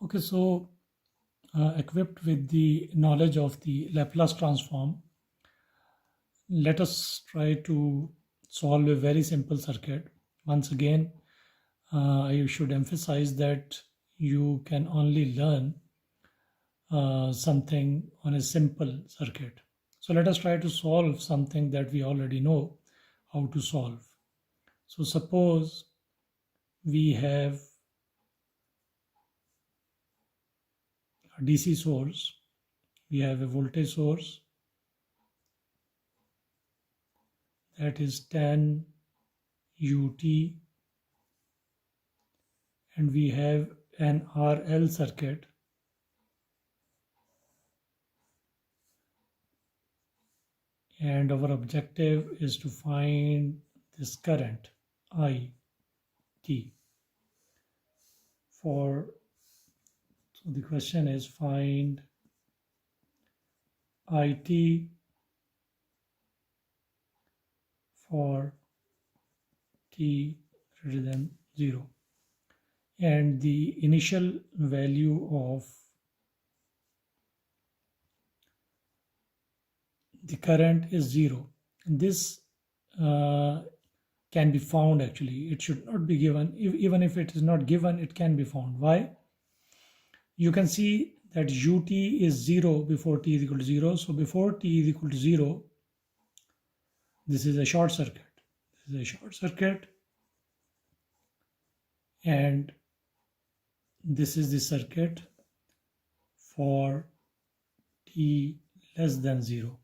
Okay, so equipped with the knowledge of the Laplace transform, let us try to solve a very simple circuit. Once again, I should emphasize that you can only learn something on a simple circuit. So let us try to solve something that we already know how to solve. So suppose we have a DC source, we have a voltage source that is 10 ut, and we have an RL circuit and our objective is to find this current IT. So the question is find IT for t greater than 0, and the initial value of the current is 0. And this can be found. Actually, it should not be given. Even if it is not given, it can be found. Why? You can see that ut is 0 before t is equal to 0. So before t is equal to 0, this is a short circuit. This is a short circuit, and this is the circuit for t less than 0.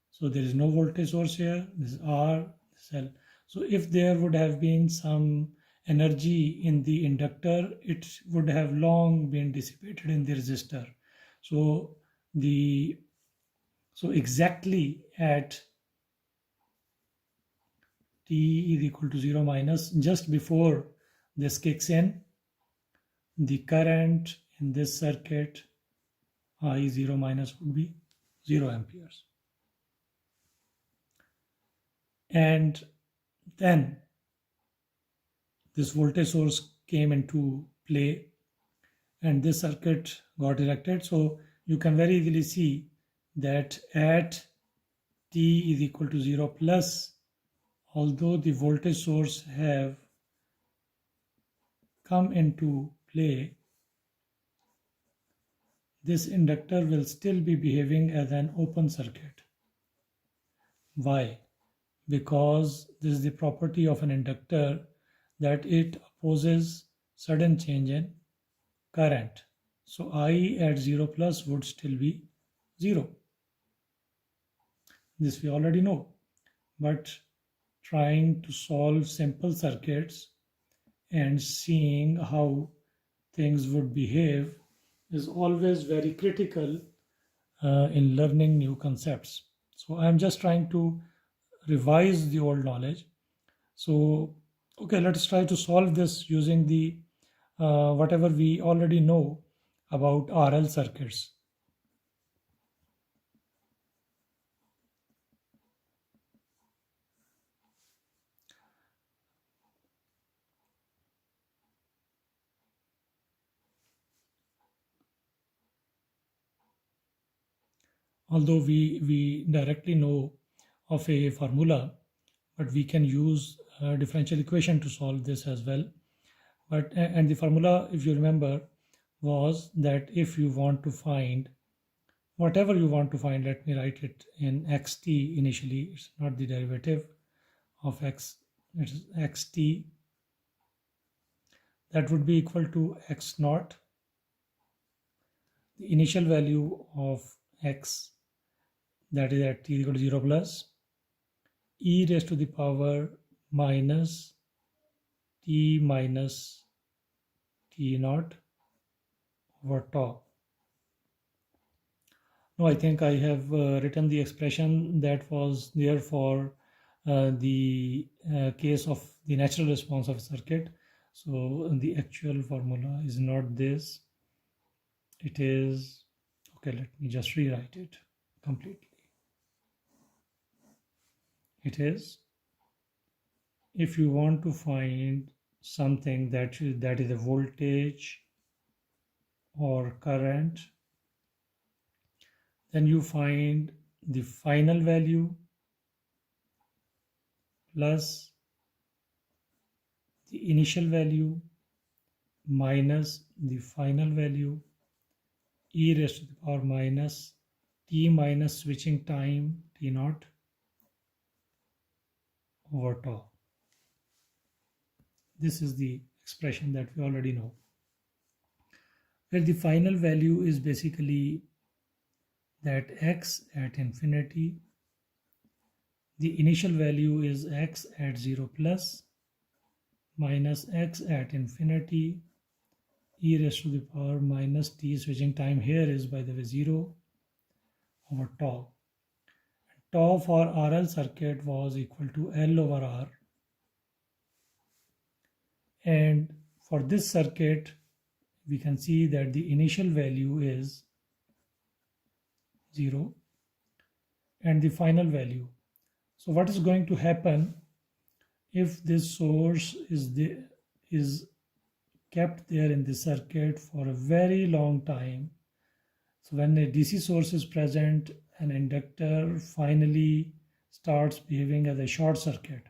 So there is no voltage source here. This is R, this is L. So if there would have been some energy in the inductor, it would have long been dissipated in the resistor. So exactly at t is equal to 0 minus, just before this kicks in, the current in this circuit I 0 minus would be 0 amperes. And then this voltage source came into play and this circuit got erected. So you can very easily see that at t is equal to 0 plus, although the voltage source have come into play, this inductor will still be behaving as an open circuit. Why? Because this is the property of an inductor that it opposes sudden change in current. So I at 0 plus would still be 0. This we already know. But trying to solve simple circuits and seeing how things would behave is always very critical in learning new concepts. So I'm just trying to revise the old knowledge. So, okay, let's try to solve this using the whatever we already know about RL circuits. Although we directly know of a formula, but we can use a differential equation to solve this as well. But and the formula, if you remember, was that if you want to find whatever you want to find, let me write it in xt initially. It's not the derivative of x, it's xt. That would be equal to x naught, the initial value of x, that is at t equal to 0 plus, e raised to the power minus t minus t naught over tau. No, I think I have written the expression that was there for the case of the natural response of a circuit. So the actual formula is not this. It is, okay, let me just rewrite it completely. It is, if you want to find something that is a voltage or current. Then you find the final value plus the initial value minus the final value e raised to the power minus t minus switching time t naught over tau. This is the expression that we already know, where the final value is basically that x at infinity, the initial value is x at 0 plus minus x at infinity e raised to the power minus t, switching time here is by the way 0 over tau. Tau for RL circuit was equal to L over R, and for this circuit we can see that the initial value is 0 and the final value. So what is going to happen if this source is kept there in the circuit for a very long time? So when a DC source is present, an inductor finally starts behaving as a short circuit.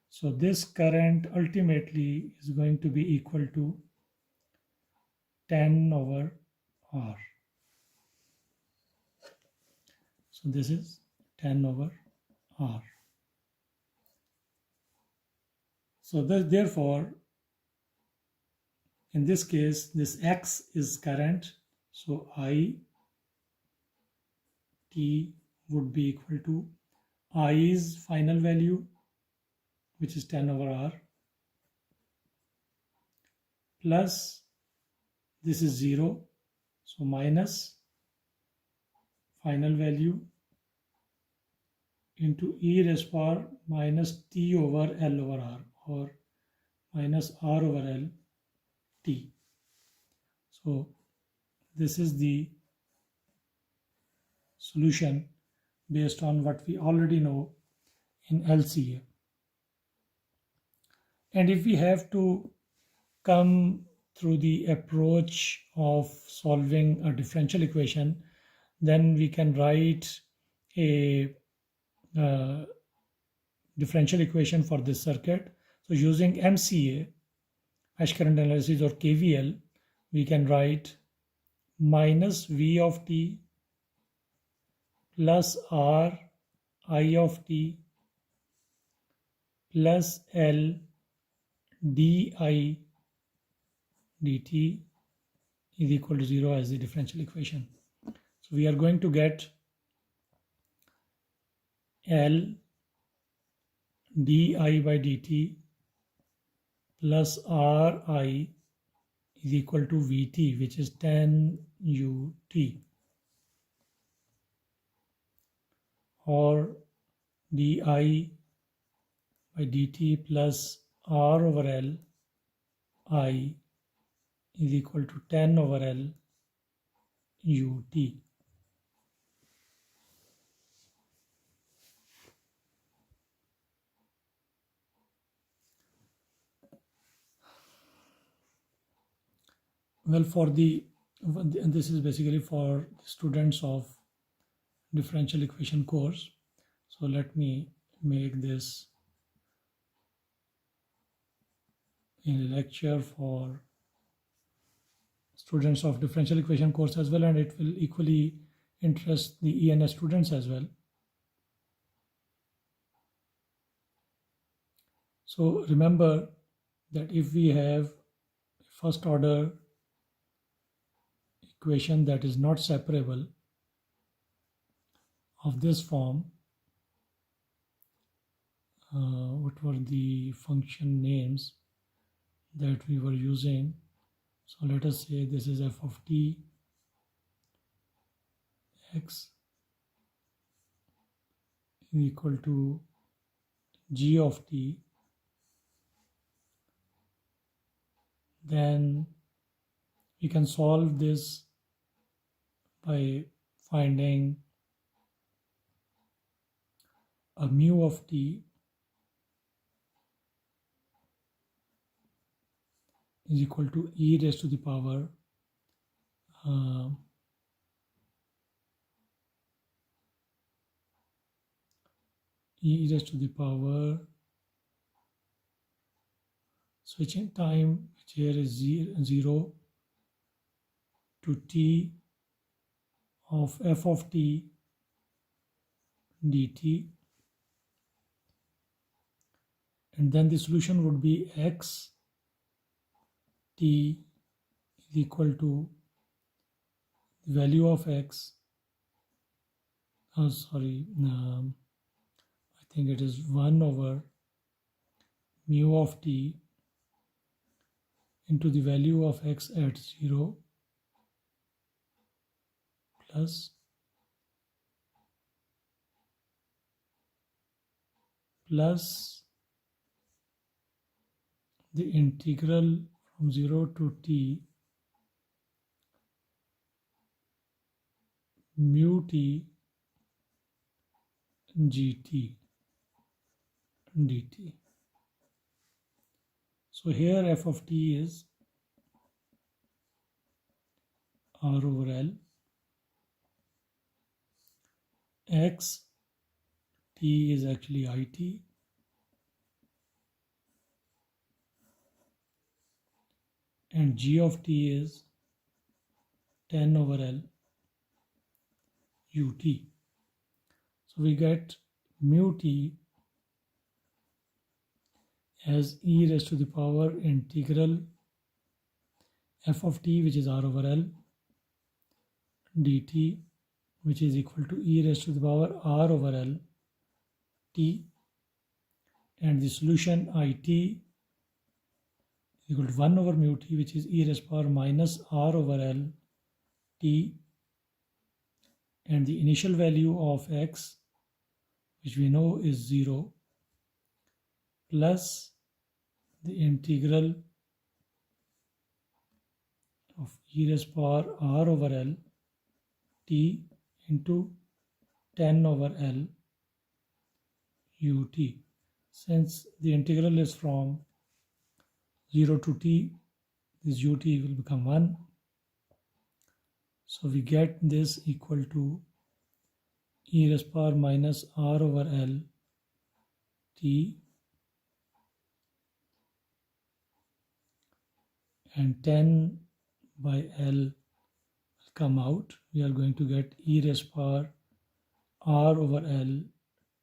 So this current ultimately is going to be equal to 10 over R. So this is 10 over R. So therefore, in this case, this X is current. So I T would be equal to I's final value, which is 10 over R, plus this is 0, so minus final value into e raised power minus t over L over R, or minus R over L t. So this is the solution based on what we already know in LCA. And if we have to come through the approach of solving a differential equation, then we can write a differential equation for this circuit. So using MCA, mesh current analysis, or KVL, we can write minus V of t plus R I of t plus L di dt is equal to 0 as the differential equation. So we are going to get L di by dt plus Ri is equal to Vt, which is 10 ut, or di by dt plus R over L I is equal to 10 over L ut. Well, this is basically for students of differential equation course. So let me make this in a lecture for students of differential equation course as well, and it will equally interest the ENS students as well. So remember that if we have first order equation that is not separable of this form, what were the function names that we were using? So let us say this is f of t x is equal to g of t. Then we can solve this by finding a mu of t is equal to e raised to the power e raised to the power switching time, which here is 0 to t of f of t dt, and then the solution would be x t is equal to the value of x, I think it is 1 over mu of t into the value of x at 0 plus the integral from 0 to t mu t gt dt. So here f of t is r over L, x t is actually it, and g of t is 10 over L ut. So we get mu t as e raised to the power integral f of t, which is r over L, dt, which is equal to e raised to the power r over L t, and the solution it is equal to 1 over mu t, which is e raised to the power minus r over L t, and the initial value of x, which we know is 0, plus the integral of e raised to the power r over L t into 10 over L ut. Since the integral is from 0 to t, this ut will become 1. So we get this equal to e raised to the power minus r over L t, and 10 by L will come out. We are going to get e raised to the power r over L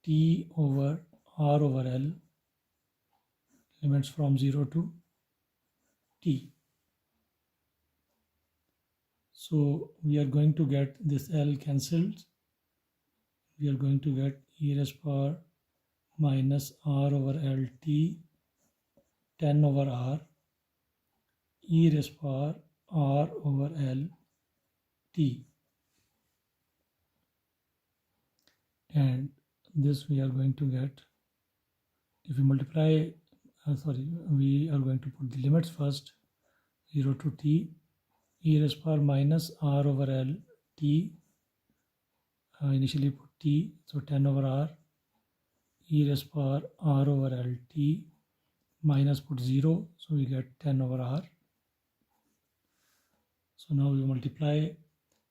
t over r over L, limits from 0 to t. So we are going to get this L cancelled. We are going to get e raised to the power minus r over L t 10 over r e raised to the power r over L t, and this we are going to get, if we multiply, we are going to put the limits first, 0 to t, e raised to the power minus r over L t, initially put t, so 10 over r, e raised to the power r over L t, minus put 0, so we get 10 over r. So now we multiply,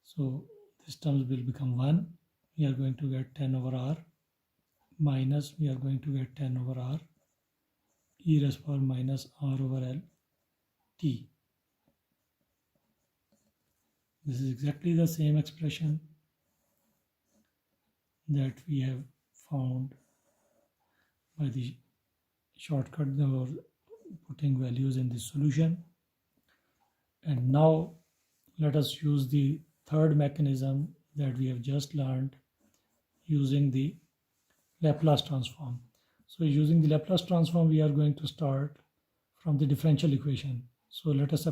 so this terms will become 1. We are going to get 10 over r, minus we are going to get 10 over r, e raised to the power minus r over L t. This is exactly the same expression that we have found by the shortcut or putting values in the solution. And now let us use the third mechanism that we have just learned, using the Laplace transform. So using the Laplace transform, we are going to start from the differential equation. So let us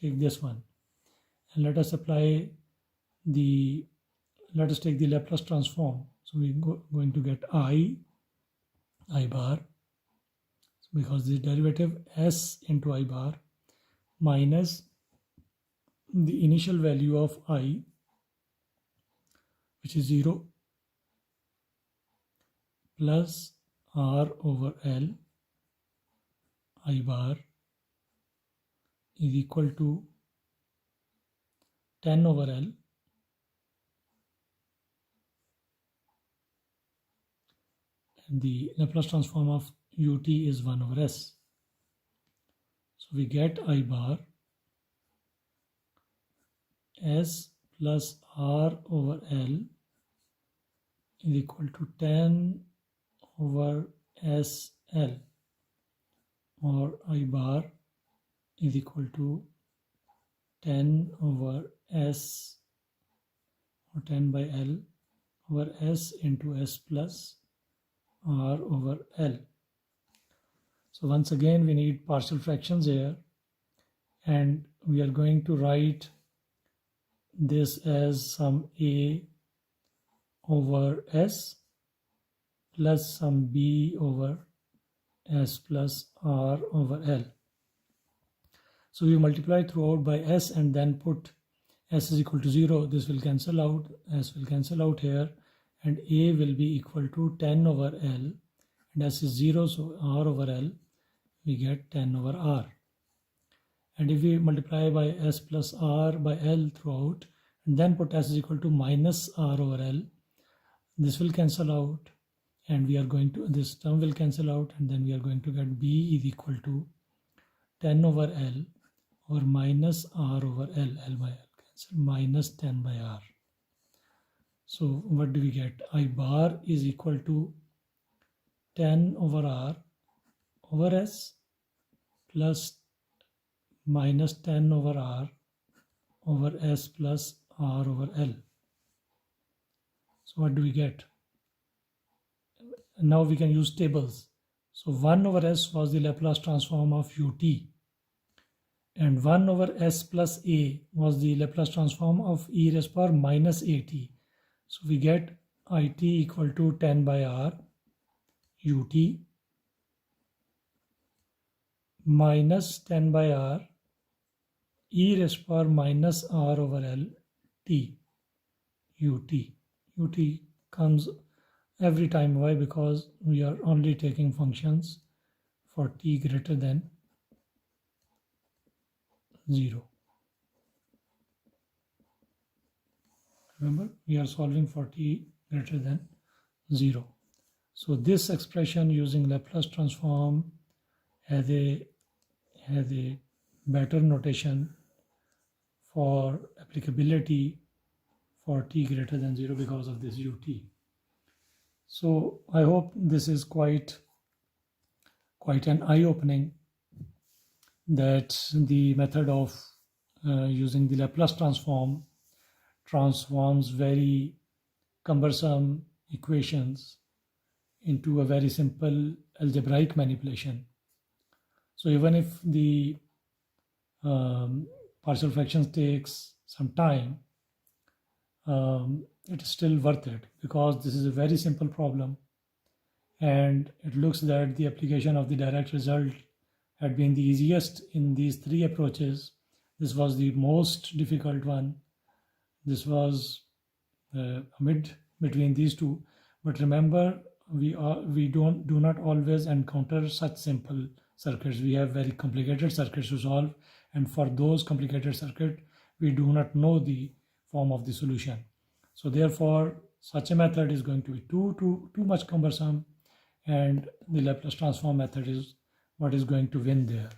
take this one, and let us take the Laplace transform. So we going to get I bar, because the derivative s into I bar minus the initial value of I, which is 0, plus r over L I bar is equal to 10 over L, and the Laplace transform of ut is 1 over s. So we get I bar s plus r over L is equal to 10 over SL, or I bar is equal to 10 over S, or 10 by L over S into S plus R over L. So once again we need partial fractions here, and we are going to write this as some A over S plus some B over S plus R over L. So we multiply throughout by S and then put S is equal to 0. This will cancel out, S will cancel out here, and A will be equal to 10 over L, and S is 0, so R over L, we get 10 over R. And if we multiply by S plus R by L throughout, and then put S is equal to minus R over L, this will cancel out, and we are going to, this term will cancel out, and then we are going to get B is equal to 10 over L or minus R over L, L by L cancel, minus 10 by R. So what do we get? I bar is equal to 10 over R over S plus minus 10 over R over S plus R over L. So what do we get? Now we can use tables. So 1 over S was the Laplace transform of ut, and 1 over S plus A was the Laplace transform of e raised power minus at. So we get it equal to 10 by R ut minus 10 by R e raised power minus R over L t ut. Ut comes every time. Why? Because we are only taking functions for t greater than 0. Remember, we are solving for t greater than 0. So this expression using Laplace transform has a better notation for applicability for t greater than 0 because of this ut. So I hope this is quite an eye-opening, that the method of using the Laplace transform transforms very cumbersome equations into a very simple algebraic manipulation. So even if the partial fractions takes some time, it is still worth it, because this is a very simple problem, and it looks that the application of the direct result had been the easiest in these three approaches. This was the most difficult one. This was mid between these two. But remember, we do not always encounter such simple circuits. We have very complicated circuits to solve, and for those complicated circuits, we do not know the form of the solution. So therefore, such a method is going to be too much cumbersome, and the Laplace transform method is what is going to win there.